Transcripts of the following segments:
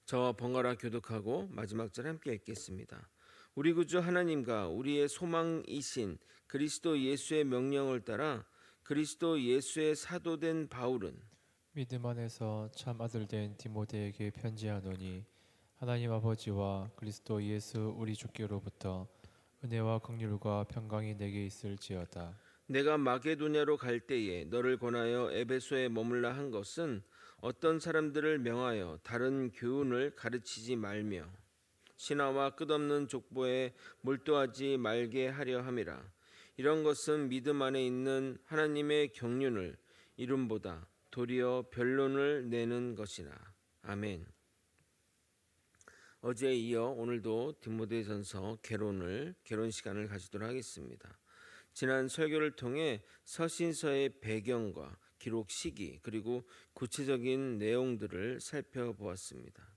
저와 번갈아 교독하고 마지막 절 함께 읽겠습니다. 우리 구주 하나님과 우리의 소망이신 그리스도 예수의 명령을 따라 그리스도 예수의 사도된 바울은 믿음 안에서 참 아들 된 디모데에게 편지하노니 하나님 아버지와 그리스도 예수 우리 주께로부터 은혜와 긍휼과 평강이 내게 있을지어다. 내가 마게도냐로 갈 때에 너를 권하여 에베소에 머물라 한 것은 어떤 사람들을 명하여 다른 교훈을 가르치지 말며 신화와 끝없는 족보에 몰두하지 말게 하려 함이라. 이런 것은 믿음 안에 있는 하나님의 경륜을 이름보다 도리어 변론을 내는 것이나. 아멘. 어제에 이어 오늘도 디모데전서 개론 시간을 가지도록 하겠습니다. 지난 설교를 통해 서신서의 배경과 기록 시기 그리고 구체적인 내용들을 살펴보았습니다.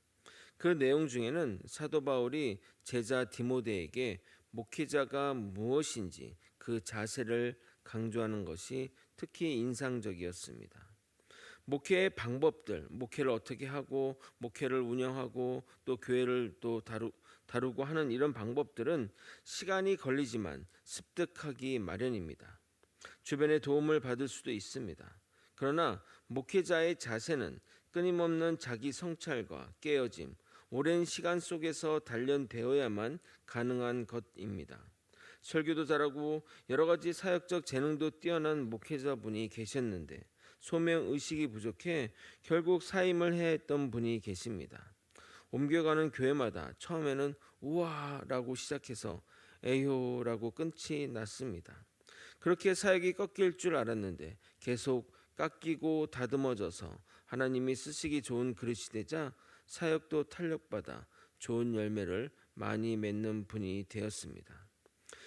그 내용 중에는 사도 바울이 제자 디모데에게 목회자가 무엇인지 그 자세를 강조하는 것이 특히 인상적이었습니다. 목회의 방법들, 목회를 어떻게 하고 목회를 운영하고 또 교회를 또 다루고 하는 이런 방법들은 시간이 걸리지만 습득하기 마련입니다. 주변의 도움을 받을 수도 있습니다. 그러나 목회자의 자세는 끊임없는 자기 성찰과 깨어짐, 오랜 시간 속에서 단련되어야만 가능한 것입니다. 설교도 잘하고 여러 가지 사역적 재능도 뛰어난 목회자분이 계셨는데 소명 의식이 부족해 결국 사임을 했던 분이 계십니다. 옮겨가는 교회마다 처음에는 우와라고 시작해서 에효라고 끝이 났습니다. 그렇게 사역이 꺾일 줄 알았는데 계속 깎이고 다듬어져서 하나님이 쓰시기 좋은 그릇이 되자 사역도 탄력받아 좋은 열매를 많이 맺는 분이 되었습니다.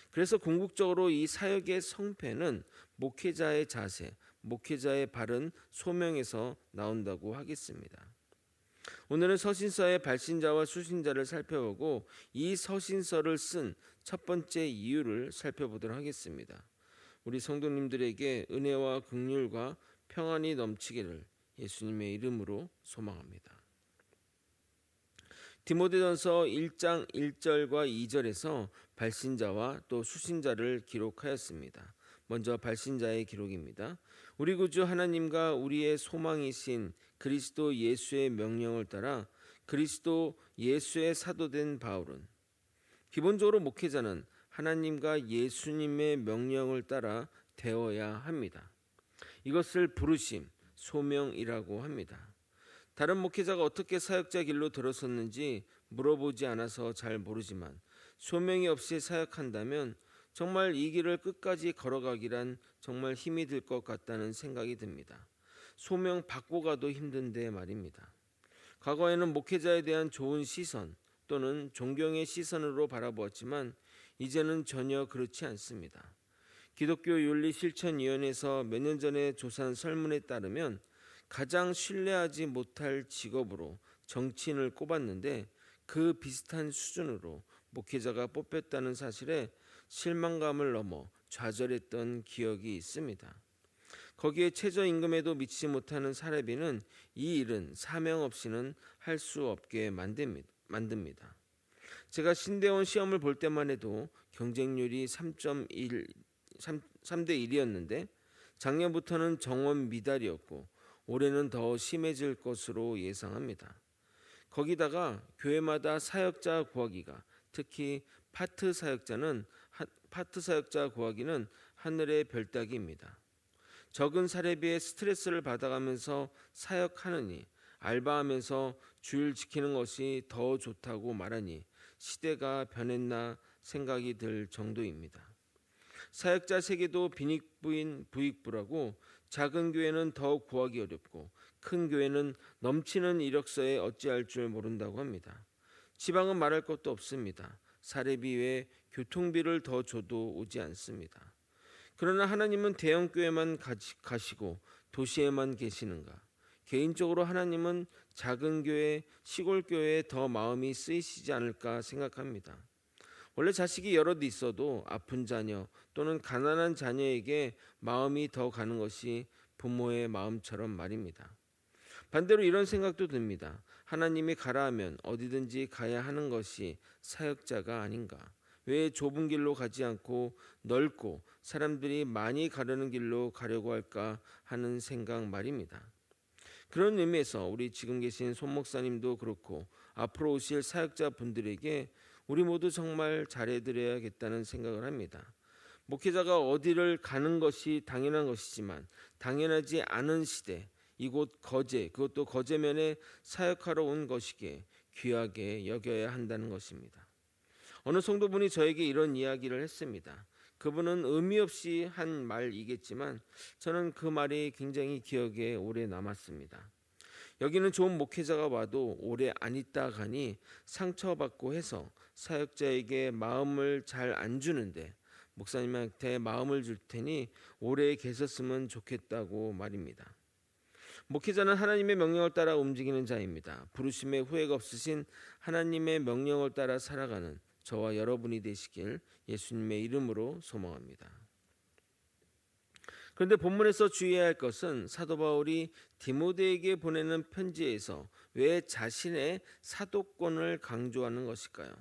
그래서 궁극적으로 이 사역의 성패는 목회자의 자세, 목회자의 바른 소명에서 나온다고 하겠습니다. 오늘은 서신서의 발신자와 수신자를 살펴보고 이 서신서를 쓴 첫 번째 이유를 살펴보도록 하겠습니다. 우리 성도님들에게 은혜와 긍휼과 평안이 넘치기를 예수님의 이름으로 소망합니다. 디모데전서 1장 1절과 2절에서 발신자와 또 수신자를 기록하였습니다. 먼저 발신자의 기록입니다. 우리 구주 하나님과 우리의 소망이신 그리스도 예수의 명령을 따라 그리스도 예수의 사도된 바울은 기본적으로 목회자는 하나님과 예수님의 명령을 따라 되어야 합니다. 이것을 부르심, 소명이라고 합니다. 다른 목회자가 어떻게 사역자 길로 들어섰는지 물어보지 않아서 잘 모르지만 소명이 없이 사역한다면 정말 이 길을 끝까지 걸어가기란 정말 힘이 들 것 같다는 생각이 듭니다. 소명 받고 가도 힘든데 말입니다. 과거에는 목회자에 대한 좋은 시선 또는 존경의 시선으로 바라보았지만 이제는 전혀 그렇지 않습니다. 기독교 윤리실천위원회에서 몇 년 전에 조사한 설문에 따르면 가장 신뢰하지 못할 직업으로 정치인을 꼽았는데 그 비슷한 수준으로 목회자가 뽑혔다는 사실에 실망감을 넘어 좌절했던 기억이 있습니다. 거기에 최저임금에도 미치지 못하는 사례비는 이 일은 사명 없이는 할 수 없게 만듭니다. 제가 신대원 시험을 볼 때만 해도 경쟁률이 3대 1이었는데 작년부터는 정원 미달이었고 올해는 더 심해질 것으로 예상합니다. 거기다가 교회마다 사역자 구하기가 특히 파트 사역자 구하기는 하늘의 별따기입니다. 적은 사례비에 스트레스를 받아가면서 사역하느니 알바하면서 주일 지키는 것이 더 좋다고 말하니 시대가 변했나 생각이 들 정도입니다. 사역자 세계도 빈익부인 부익부라고 작은 교회는 더 구하기 어렵고 큰 교회는 넘치는 이력서에 어찌할 줄 모른다고 합니다. 지방은 말할 것도 없습니다. 사례비 외에 교통비를 더 줘도 오지 않습니다. 그러나 하나님은 대형 교회만 가시고 도시에만 계시는가? 개인적으로 하나님은 작은 교회, 시골 교회에 더 마음이 쓰이시지 않을까 생각합니다. 원래 자식이 여럿 있어도 아픈 자녀 또는 가난한 자녀에게 마음이 더 가는 것이 부모의 마음처럼 말입니다. 반대로 이런 생각도 듭니다. 하나님이 가라 하면 어디든지 가야 하는 것이 사역자가 아닌가? 왜 좁은 길로 가지 않고 넓고 사람들이 많이 가려는 길로 가려고 할까 하는 생각 말입니다. 그런 의미에서 우리 지금 계신 손 목사님도 그렇고 앞으로 오실 사역자 분들에게 우리 모두 정말 잘해드려야겠다는 생각을 합니다. 목회자가 어디를 가는 것이 당연한 것이지만 당연하지 않은 시대, 이곳 거제, 그것도 거제면에 사역하러 온 것이기에 귀하게 여겨야 한다는 것입니다. 어느 성도분이 저에게 이런 이야기를 했습니다. 그분은 의미 없이 한 말이겠지만 저는 그 말이 굉장히 기억에 오래 남았습니다. 여기는 좋은 목회자가 와도 오래 안 있다 가니 상처받고 해서 사역자에게 마음을 잘 안 주는데 목사님한테 마음을 줄 테니 오래 계셨으면 좋겠다고 말입니다. 목회자는 하나님의 명령을 따라 움직이는 자입니다. 부르심에 후회가 없으신 하나님의 명령을 따라 살아가는 저와 여러분이 되시길 예수님의 이름으로 소망합니다. 그런데 본문에서 주의해야 할 것은 사도 바울이 디모데에게 보내는 편지에서 왜 자신의 사도권을 강조하는 것일까요?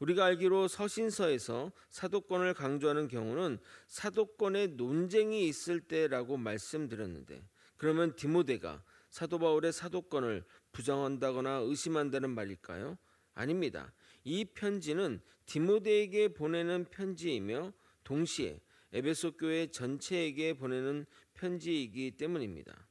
우리가 알기로 서신서에서 사도권을 강조하는 경우는 사도권의 논쟁이 있을 때라고 말씀드렸는데, 그러면 디모데가 사도 바울의 사도권을 부정한다거나 의심한다는 말일까요? 아닙니다. 이 편지는 디모데에게 보내는 편지이며 동시에 에베소 교회 전체에게 보내는 편지이기 때문입니다.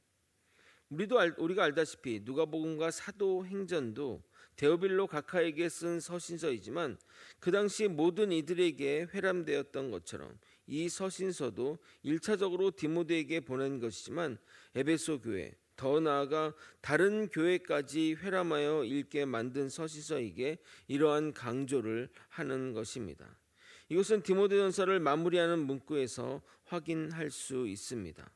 우리가 알다시피 누가복음과 사도행전도 데오빌로 각하에게 쓴 서신서이지만 그 당시 모든 이들에게 회람되었던 것처럼 이 서신서도 1차적으로 디모데에게 보낸 것이지만 에베소 교회, 더 나아가 다른 교회까지 회람하여 읽게 만든 서신서이기에 이러한 강조를 하는 것입니다. 이것은 디모데전서를 마무리하는 문구에서 확인할 수 있습니다.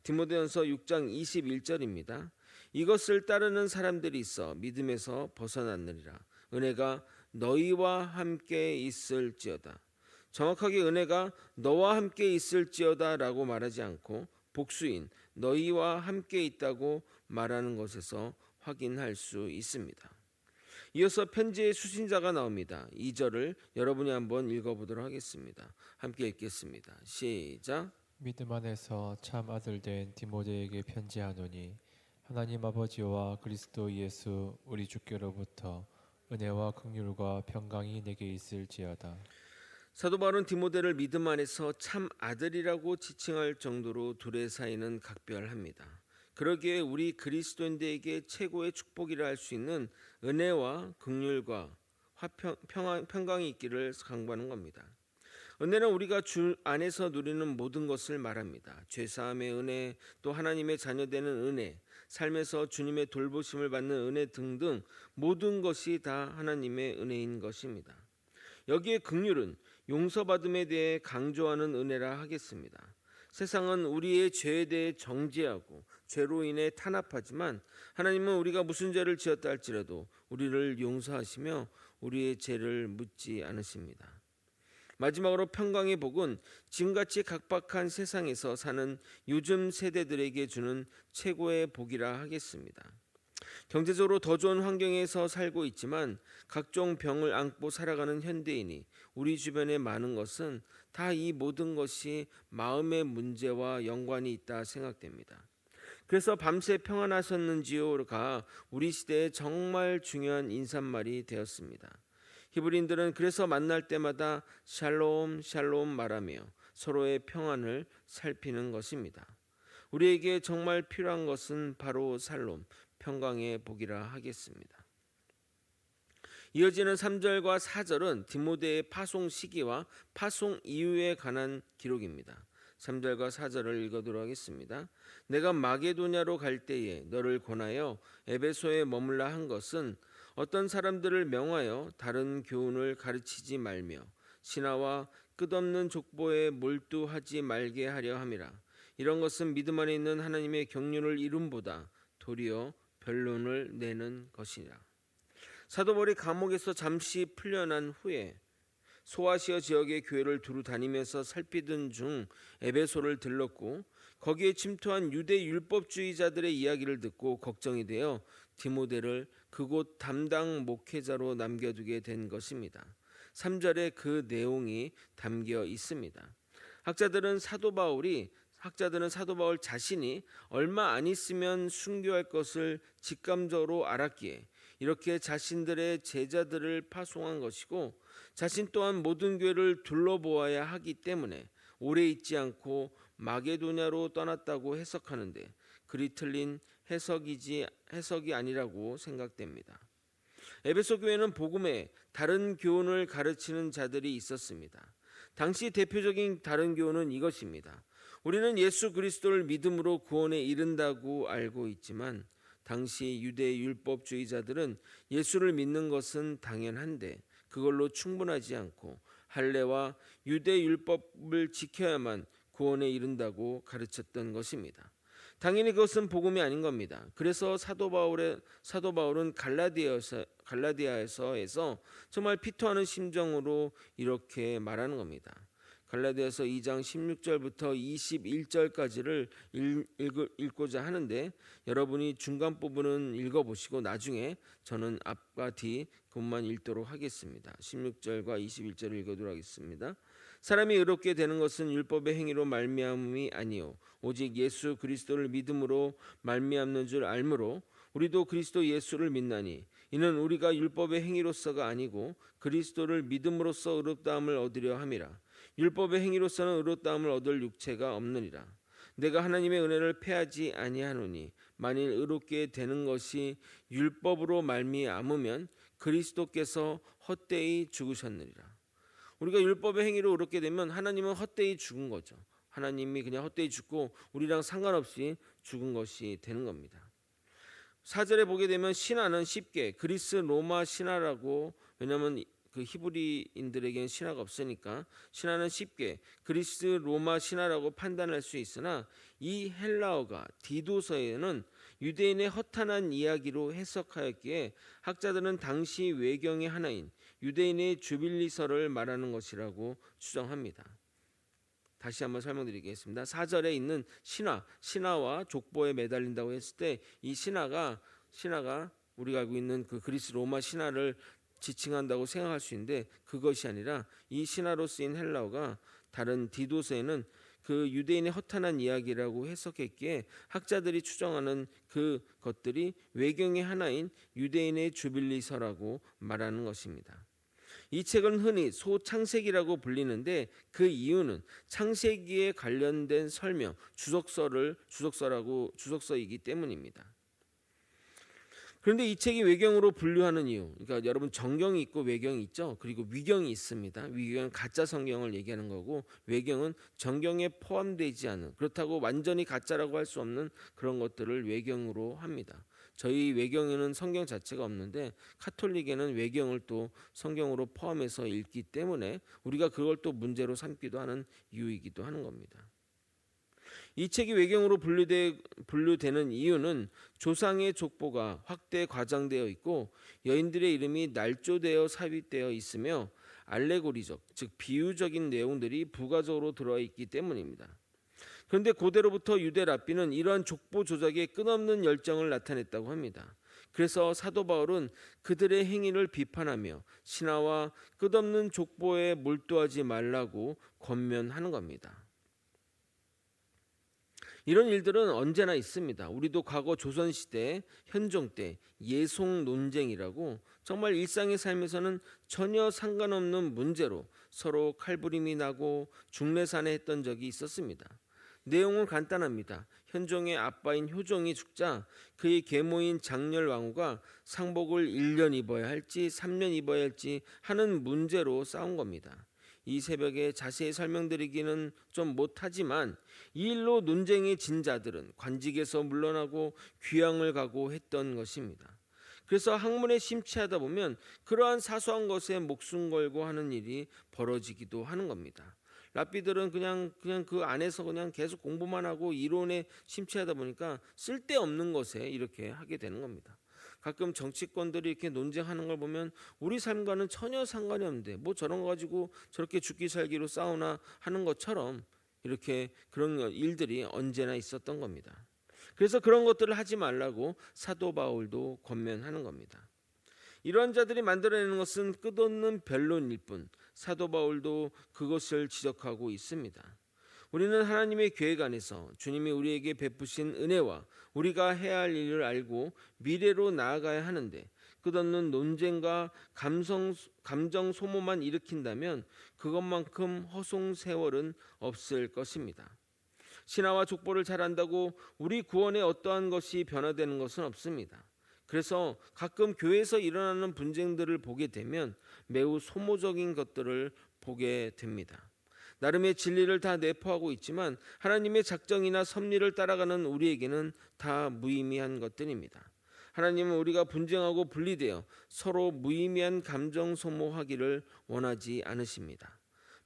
디모데전서 6장 21절입니다. 이것을 따르는 사람들이 있어 믿음에서 벗어났느니라. 은혜가 너희와 함께 있을지어다. 정확하게 은혜가 너와 함께 있을지어다 라고 말하지 않고 복수인 너희와 함께 있다고 말하는 것에서 확인할 수 있습니다. 이어서 편지의 수신자가 나옵니다. 2절을 여러분이 한번 읽어보도록 하겠습니다. 함께 읽겠습니다. 시작. 믿음 안에서 참 아들 된 디모데에게 편지하노니 하나님 아버지와 그리스도 예수 우리 주께로부터 은혜와 긍휼과 평강이 내게 있을지어다. 사도 바울은 디모데를 믿음 안에서 참 아들이라고 지칭할 정도로 둘의 사이는 각별합니다. 그러기에 우리 그리스도인들에게 최고의 축복이라 할 수 있는 은혜와 긍휼과 평강이 있기를 강구하는 겁니다. 은혜는 우리가 주 안에서 누리는 모든 것을 말합니다. 죄사함의 은혜, 또 하나님의 자녀되는 은혜, 삶에서 주님의 돌보심을 받는 은혜 등등 모든 것이 다 하나님의 은혜인 것입니다. 여기에 긍휼은 용서받음에 대해 강조하는 은혜라 하겠습니다. 세상은 우리의 죄에 대해 정죄하고 죄로 인해 탄압하지만 하나님은 우리가 무슨 죄를 지었다 할지라도 우리를 용서하시며 우리의 죄를 묻지 않으십니다. 마지막으로 평강의 복은 지금같이 각박한 세상에서 사는 요즘 세대들에게 주는 최고의 복이라 하겠습니다. 경제적으로 더 좋은 환경에서 살고 있지만 각종 병을 안고 살아가는 현대인이 우리 주변에 많은 것은 다 이 모든 것이 마음의 문제와 연관이 있다 생각됩니다. 그래서 밤새 평안하셨는지요가 우리 시대에 정말 중요한 인사말이 되었습니다. 히브리인들은 그래서 만날 때마다 샬롬 샬롬 말하며 서로의 평안을 살피는 것입니다. 우리에게 정말 필요한 것은 바로 샬롬, 평강의 복이라 하겠습니다. 이어지는 3절과 4절은 디모데의 파송 시기와 파송 이후에 관한 기록입니다. 3절과 4절을 읽어도록 하겠습니다. 내가 마게도냐로 갈 때에 너를 권하여 에베소에 머물라 한 것은 어떤 사람들을 명하여 다른 교훈을 가르치지 말며 신하와 끝없는 족보에 몰두하지 말게 하려 함이라. 이런 것은 믿음 안에 있는 하나님의 경륜을 이룸보다 도리어 변론을 내는 것이라. 사도 바울이 감옥에서 잠시 풀려난 후에 소아시아 지역의 교회를 두루 다니면서 살피던 중 에베소를 들렀고 거기에 침투한 유대 율법주의자들의 이야기를 듣고 걱정이 되어 디모데를 그곳 담당 목회자로 남겨두게 된 것입니다. 3절에 그 내용이 담겨 있습니다. 학자들은 사도 바울 자신이 얼마 안 있으면 순교할 것을 직감적으로 알았기에 이렇게 자신들의 제자들을 파송한 것이고, 자신 또한 모든 교회를 둘러보아야 하기 때문에 오래 있지 않고 마게도냐로 떠났다고 해석하는데, 그리 틀린 해석이 아니라고 생각됩니다. 에베소 교회는 복음에 다른 교훈을 가르치는 자들이 있었습니다. 당시 대표적인 다른 교훈은 이것입니다. 우리는 예수 그리스도를 믿음으로 구원에 이른다고 알고 있지만, 당시 유대 율법주의자들은 예수를 믿는 것은 당연한데 그걸로 충분하지 않고 할례와 유대 율법을 지켜야만 구원에 이른다고 가르쳤던 것입니다. 당연히 그것은 복음이 아닌 겁니다. 그래서 사도 바울은 갈라디아에서 정말 피토하는 심정으로 이렇게 말하는 겁니다. 갈라디아서 2장 16절부터 21절까지를 읽고자 하는데, 여러분이 중간 부분은 읽어보시고 나중에 저는 앞과 뒤 그것만 읽도록 하겠습니다. 16절과 21절을 읽어도록 하겠습니다. 사람이 의롭게 되는 것은 율법의 행위로 말미암음이 아니요 오직 예수 그리스도를 믿음으로 말미암는 줄 알므로 우리도 그리스도 예수를 믿나니, 이는 우리가 율법의 행위로서가 아니고 그리스도를 믿음으로써 의롭다함을 얻으려 함이라. 율법의 행위로서는 의롭다함을 얻을 육체가 없느니라. 내가 하나님의 은혜를 패하지 아니하노니 만일 의롭게 되는 것이 율법으로 말미암으면 그리스도께서 헛되이 죽으셨느니라. 우리가 율법의 행위로 의롭게 되면 하나님은 헛되이 죽은 거죠. 하나님이 그냥 헛되이 죽고 우리랑 상관없이 죽은 것이 되는 겁니다. 4절에 보게 되면 신화는 쉽게 그리스 로마 신화라고, 왜냐하면 그 히브리인들에게는 신화가 없으니까 신화는 쉽게 그리스 로마 신화라고 판단할 수 있으나, 이 헬라어가 디도서에는 유대인의 허탄한 이야기로 해석하였기에 학자들은 당시 외경의 하나인 유대인의 주빌리서를 말하는 것이라고 추정합니다. 다시 한번 설명드리겠습니다. 4절에 있는 신화와 족보에 매달린다고 했을 때, 이 신화가 우리가 알고 있는 그 그리스 로마 신화를 지칭한다고 생각할 수 있는데, 그것이 아니라 이 신화로 쓰인 헬라어가 다른 디도서에는 그 유대인의 허탄한 이야기라고 해석했기에 학자들이 추정하는 그것들이 외경의 하나인 유대인의 주빌리서라고 말하는 것입니다. 이 책은 흔히 소창세기라고 불리는데, 그 이유는 창세기에 관련된 설명, 주석서이기 때문입니다. 그런데 이 책이 외경으로 분류하는 이유, 그러니까 여러분 정경이 있고 외경이 있죠. 그리고 위경이 있습니다. 위경은 가짜 성경을 얘기하는 거고, 외경은 정경에 포함되지 않은, 그렇다고 완전히 가짜라고 할 수 없는 그런 것들을 외경으로 합니다. 저희 외경에는 성경 자체가 없는데 카톨릭에는 외경을 또 성경으로 포함해서 읽기 때문에 우리가 그걸 또 문제로 삼기도 하는 이유이기도 하는 겁니다. 이 책이 외경으로 분류되는 이유는 조상의 족보가 확대 과장되어 있고 여인들의 이름이 날조되어 삽입되어 있으며 알레고리적, 즉 비유적인 내용들이 부가적으로 들어와 있기 때문입니다. 그런데 고대로부터 유대 랍비는 이러한 족보 조작에 끝없는 열정을 나타냈다고 합니다. 그래서 사도 바울은 그들의 행위를 비판하며 신화와 끝없는 족보에 몰두하지 말라고 권면하는 겁니다. 이런 일들은 언제나 있습니다. 우리도 과거 조선시대, 현종 때 예송 논쟁이라고 정말 일상의 삶에서는 전혀 상관없는 문제로 서로 칼부림이 나고 중내산에 했던 적이 있었습니다. 내용은 간단합니다. 현종의 아빠인 효종이 죽자 그의 계모인 장렬왕후가 상복을 1년 입어야 할지 3년 입어야 할지 하는 문제로 싸운 겁니다. 이 새벽에 자세히 설명드리기는 좀 못하지만 이 일로 논쟁에 진 자들은 관직에서 물러나고 귀양을 가고 했던 것입니다. 그래서 학문에 심취하다 보면 그러한 사소한 것에 목숨 걸고 하는 일이 벌어지기도 하는 겁니다. 랍비들은 그냥 그 안에서 그냥 계속 공부만 하고 이론에 심취하다 보니까 쓸데없는 것에 이렇게 하게 되는 겁니다. 가끔 정치권들이 이렇게 논쟁하는 걸 보면 우리 삶과는 전혀 상관이 없는데 뭐 저런 거 가지고 저렇게 죽기 살기로 싸우나 하는 것처럼 이렇게 그런 일들이 언제나 있었던 겁니다. 그래서 그런 것들을 하지 말라고 사도 바울도 권면하는 겁니다. 이러한 자들이 만들어내는 것은 끝없는 변론일 뿐 사도 바울도 그것을 지적하고 있습니다. 우리는 하나님의 계획 안에서 주님이 우리에게 베푸신 은혜와 우리가 해야 할 일을 알고 미래로 나아가야 하는데 끝없는 논쟁과 감정 소모만 일으킨다면 그것만큼 허송세월은 없을 것입니다. 신화와 족보를 잘 안다고 우리 구원에 어떠한 것이 변화되는 것은 없습니다. 그래서 가끔 교회에서 일어나는 분쟁들을 보게 되면 매우 소모적인 것들을 보게 됩니다. 나름의 진리를 다 내포하고 있지만 하나님의 작정이나 섭리를 따라가는 우리에게는 다 무의미한 것들입니다. 하나님은 우리가 분쟁하고 분리되어 서로 무의미한 감정 소모하기를 원하지 않으십니다.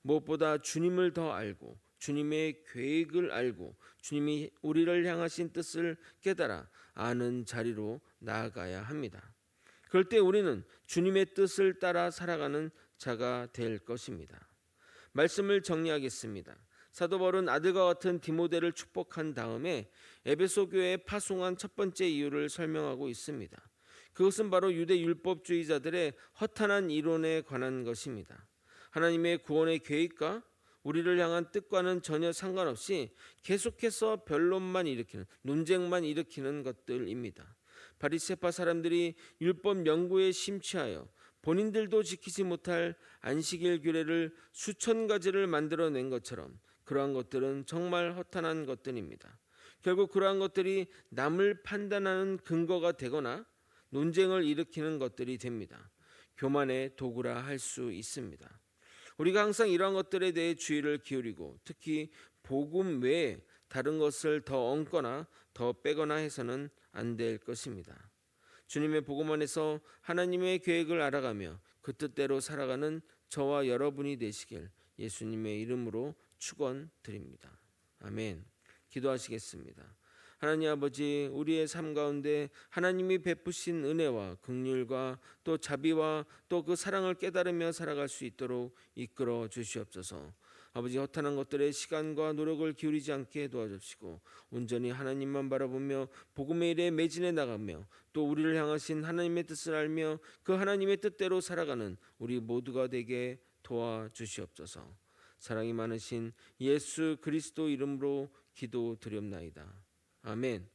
무엇보다 주님을 더 알고 주님의 계획을 알고 주님이 우리를 향하신 뜻을 깨달아 아는 자리로 나아가야 합니다. 그럴 때 우리는 주님의 뜻을 따라 살아가는 자가 될 것입니다. 말씀을 정리하겠습니다. 사도 바울은 아들과 같은 디모데를 축복한 다음에 에베소 교회에 파송한 첫 번째 이유를 설명하고 있습니다. 그것은 바로 유대 율법주의자들의 허탄한 이론에 관한 것입니다. 하나님의 구원의 계획과 우리를 향한 뜻과는 전혀 상관없이 계속해서 변론만 일으키는, 논쟁만 일으키는 것들입니다. 바리새파 사람들이 율법 연구에 심취하여 본인들도 지키지 못할 안식일 규례를 수천 가지를 만들어낸 것처럼 그러한 것들은 정말 허탄한 것들입니다. 결국 그러한 것들이 남을 판단하는 근거가 되거나 논쟁을 일으키는 것들이 됩니다. 교만의 도구라 할 수 있습니다. 우리가 항상 이러한 것들에 대해 주의를 기울이고 특히 복음 외에 다른 것을 더 얹거나 더 빼거나 해서는 안 될 것입니다. 주님의 복음 안에서 하나님의 계획을 알아가며 그 뜻대로 살아가는 저와 여러분이 되시길 예수님의 이름으로 축원드립니다. 아멘. 기도하시겠습니다. 하나님 아버지, 우리의 삶 가운데 하나님이 베푸신 은혜와 긍휼과 또 자비와 또 그 사랑을 깨달으며 살아갈 수 있도록 이끌어 주시옵소서. 아버지, 허탄한 것들에 시간과 노력을 기울이지 않게 도와주시고 온전히 하나님만 바라보며 복음의 일에 매진해 나가며 또 우리를 향하신 하나님의 뜻을 알며 그 하나님의 뜻대로 살아가는 우리 모두가 되게 도와주시옵소서. 사랑이 많으신 예수 그리스도 이름으로 기도드렸나이다. 아멘.